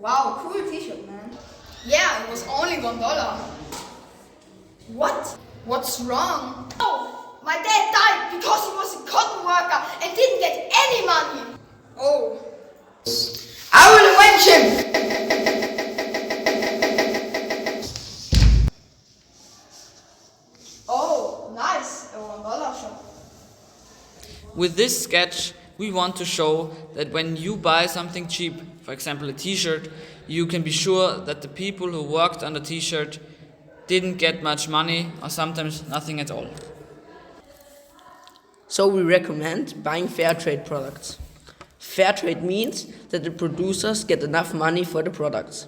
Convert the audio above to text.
Wow, cool t-shirt, man. Yeah, it was only $1. What? What's wrong? Oh, my dad died because he was a cotton worker and didn't get any money. Oh. I will avenge him! Oh, nice, a $1 shop. With this sketch, we want to show that when you buy something cheap, for example a t-shirt, you can be sure that the people who worked on the t-shirt didn't get much money or sometimes nothing at all. So we recommend buying fair trade products. Fair trade means that the producers get enough money for the products.